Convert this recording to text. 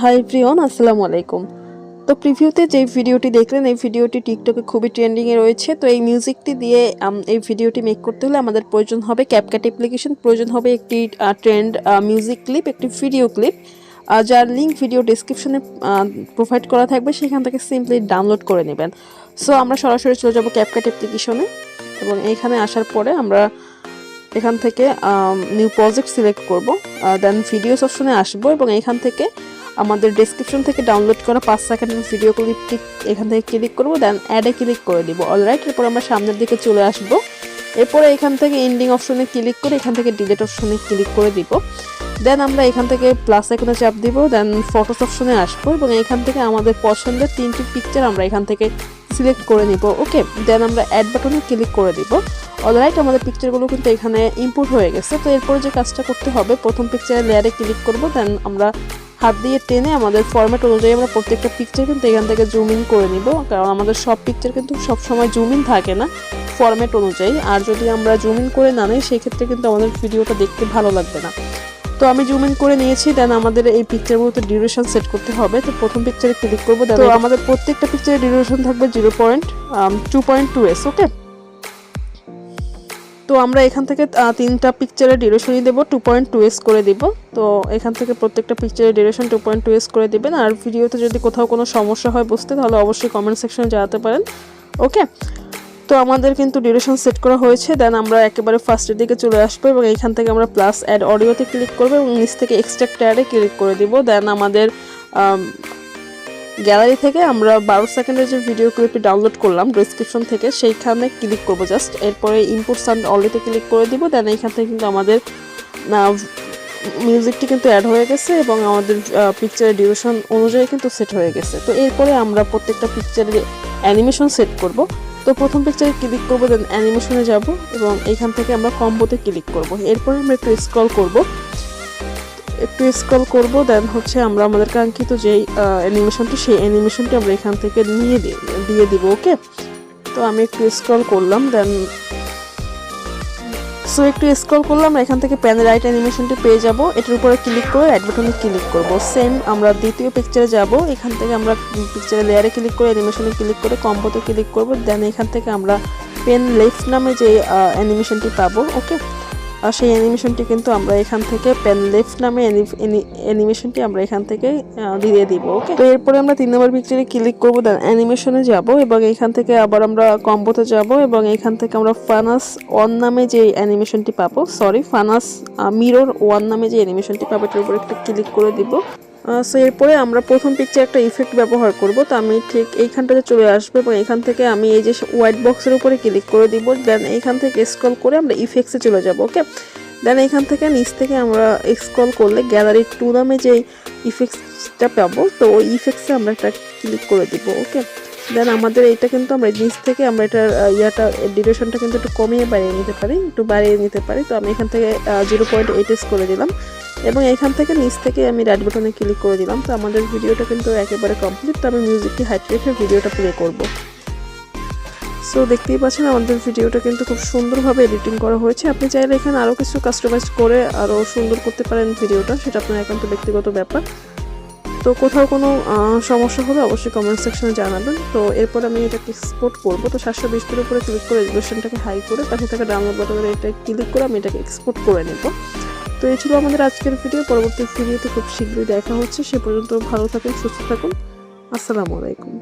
Hi everyone, আসসালামু আলাইকুম। তো প্রিভিউতে যে ভিডিওটি দেখলেন এই ভিডিওটি টিকটকে খুবই ট্রেন্ডিংয়ে রয়েছে। তো এই মিউজিকটি দিয়ে এই ভিডিওটি মেক করতে হলে আমাদের প্রয়োজন হবে ক্যাপকাট অ্যাপ্লিকেশন, প্রয়োজন হবে একটি ট্রেন্ড মিউজিক ক্লিপ, একটি ভিডিও ক্লিপ, যার লিঙ্ক ভিডিও ডেসক্রিপশনে প্রোভাইড করা থাকবে, সেখান থেকে সিম্পলি ডাউনলোড করে নেবেন। সো আমরা সরাসরি চলে যাব ক্যাপকাট অ্যাপ্লিকেশনে এবং এইখানে আসার পরে আমরা এখান থেকে নিউ প্রজেক্ট সিলেক্ট করব, দেন ভিডিওস অপশনে আসবো এবং এখান থেকে আমাদের ডেসক্রিপশন থেকে ডাউনলোড করা 5 সেকেন্ডের ভিডিও ক্লিপটি এখান থেকে ক্লিক করব, দেন অ্যাডে ক্লিক করে দিব। অলরাইট, এরপর আমরা সামনের দিকে চলে আসব। এরপরে এখান থেকে এন্ডিং অপশনে ক্লিক করে এখান থেকে ডিলিট অপশনে ক্লিক করে দিব। দেন আমরা এখান থেকে প্লাস আইকনে চাপ দিব, দেন ফটোস অপশনে আসবো এবং এখান থেকে আমাদের পছন্দের 3টি পিকচার আমরা এখান থেকে সিলেক্ট করে নিব। ওকে, দেন আমরা অ্যাড বাটনে ক্লিক করে দিব। অলরাইট, আমাদের পিকচারগুলো কিন্তু এখানে ইম্পোর্ট হয়ে গেছে। তো এরপরে যে কাজটা করতে হবে, প্রথম পিকচারের লেয়ারে ক্লিক করব, দেন আমরা হাত দিয়ে টেনে আমাদের ফরম্যাট অনুযায়ী আমরা প্রত্যেকটা পিকচার কিন্তু এখান থেকে জুম ইন করে নিব, কারণ আমাদের সব পিকচার কিন্তু সব সময় জুম ইন থাকে না ফরম্যাট অনুযায়ী। আর যদি আমরা জুম ইন করে না নিই সেই ক্ষেত্রে কিন্তু আমাদের ভিডিওটা দেখতে ভালো লাগবে না। তো আমি জুম ইন করে নিয়েছি। দেন আমাদের এই পিকচারগুলোতে ডিউরেশন সেট করতে হবে। তো প্রথম পিকচারে ক্লিক করব, দেন আমাদের প্রত্যেকটা পিকচারের ডিউরেশন থাকবে 0.2s। ওকে, তো আমরা এখান থেকে 3টা পিকচারের ডিউরেশনই দেব 2.2s করে দিব। তো এখান থেকে প্রত্যেকটা পিকচারের ডিউরেশন 2.2s করে দিবেন। আর ভিডিওতে যদি কোথাও কোনো সমস্যা হয় বুঝতে, তাহলে অবশ্যই কমেন্ট সেকশনে জানাতে পারেন। ওকে, তো আমাদের কিন্তু ডিউরেশন সেট করা হয়েছে। দেন আমরা একেবারে ফার্স্টের দিকে চলে আসবো এবং এখান থেকে আমরা প্লাস অ্যাড অডিওতে ক্লিক করবো এবং নিচ থেকে এক্সট্রাক্ট অ্যাডে ক্লিক করে দিব। দেন আমাদের গ্যালারি থেকে আমরা 12 সেকেন্ডের যে ভিডিও ক্লিপটি ডাউনলোড করলাম ডেসক্রিপশন থেকে, সেইখানে ক্লিক করব জাস্ট। এরপরে ইনপুট সাউন্ড অনলিতে ক্লিক করে দিব। দেন এইখান থেকে কিন্তু আমাদের মিউজিকটি কিন্তু অ্যাড হয়ে গেছে এবং আমাদের পিকচারের ডিউরেশন অনুযায়ী কিন্তু সেট হয়ে গেছে। তো এরপরে আমরা প্রত্যেকটা পিকচারের অ্যানিমেশন সেট করব। তো প্রথম পিকচারে ক্লিক করব, দেন অ্যানিমেশনে যাব এবং এইখান থেকে আমরা কম্বোতে ক্লিক করব। এরপরে আমরা একটু স্ক্রল করব, দেন হচ্ছে আমরা আমাদের কাঙ্ক্ষিত যেই অ্যানিমেশনটি, সেই অ্যানিমেশনটি আমরা এখান থেকে দিয়ে দিব। ওকে, তো আমি একটু স্ক্রল করলাম, দেন এখান থেকে প্যান রাইট অ্যানিমেশনটি পেয়ে যাব। এটার উপরে ক্লিক করে অ্যাড বাটনে ক্লিক করব। সেম আমরা দ্বিতীয় পিকচারে যাব, এখান থেকে আমরা পিকচারের লেয়ারে ক্লিক করে অ্যানিমেশনে ক্লিক করে কম্বোতে ক্লিক করব। দেন এখান থেকে আমরা পেন লেফট নামে যে অ্যানিমেশনটি পাবো। ওকে, আর সেই অ্যানিমেশনটি কিন্তু আমরা এখান থেকে পেন লেফট নামে অ্যানিমেশনটি আমরা এখান থেকে দিয়ে দিব। ওকে, তো এরপরে আমরা 3 নম্বর পিকচারে ক্লিক করব, দেন অ্যানিমেশনে যাব এবং এখান থেকে আবার আমরা কম্বোতে যাব এবং এখান থেকে আমরা ফানাস 1 নামে যে অ্যানিমেশনটি পাবো, ফানাস মিরর 1 নামে যে অ্যানিমেশনটি পাবো, এটার উপর একটা ক্লিক করে দিব। সো এরপরে আমরা প্রথম পিকচারে একটা ইফেক্ট ব্যবহার করব। তো আমি ঠিক এইখানটাতে চলে আসবো এবং এখান থেকে আমি এই যে হোয়াইট বক্সের উপরে ক্লিক করে দিব। দেন এইখান থেকে স্ক্রল করে আমরা ইফেক্টসে চলে যাব। ওকে, দেন এইখান থেকে নিচ থেকে আমরা স্ক্রল করলে গ্যালারি 2 নামে যে ইফেক্টসটা পাবো, তো ওই ইফেক্টসে আমরা একটা ক্লিক করে দিব। ওকে, দেন আমাদের এইটা কিন্তু আমরা নিচ থেকে আমরা এটার ডিউরেশনটা কিন্তু একটু কমিয়ে বাড়িয়ে নিতে পারি। তো আমি এখান থেকে 0.8s করে দিলাম এবং এখান থেকে নিচ থেকে আমি রাইট বাটনে ক্লিক করে দিলাম। তো আমাদের ভিডিওটা কিন্তু একেবারে কমপ্লিট। তো আমি মিউজিকটি হাইট রেখে ভিডিওটা প্লে করব। সো দেখতেই পাচ্ছেন আমাদের ভিডিওটা কিন্তু খুব সুন্দরভাবে এডিটিং করা হয়েছে। আপনি চাইলে এখানে আরও কিছু কাস্টমাইজ করে আরও সুন্দর করতে পারেন ভিডিওটা, সেটা আপনার একান্ত ব্যক্তিগত ব্যাপার। তো কোথাও কোনো সমস্যা হলে অবশ্যই কমেন্ট সেকশনে জানাবেন। তো এরপর আমি এটাকে এক্সপোর্ট করব। তো 720 উপরে ক্লিক করে রেজোলিউশনটাকে হাই করে পাশে থাকা ডাউনলোড বাটনে এটা ক্লিক করে আমি এটাকে এক্সপোর্ট করে নেব। তো এই ছিল আমাদের আজকের ভিডিও। পরবর্তী ভিডিওতে খুব শীঘ্রই দেখা হচ্ছে। সে পর্যন্ত ভালো থাকুন, সুস্থ থাকুন। আসসালামু আলাইকুম।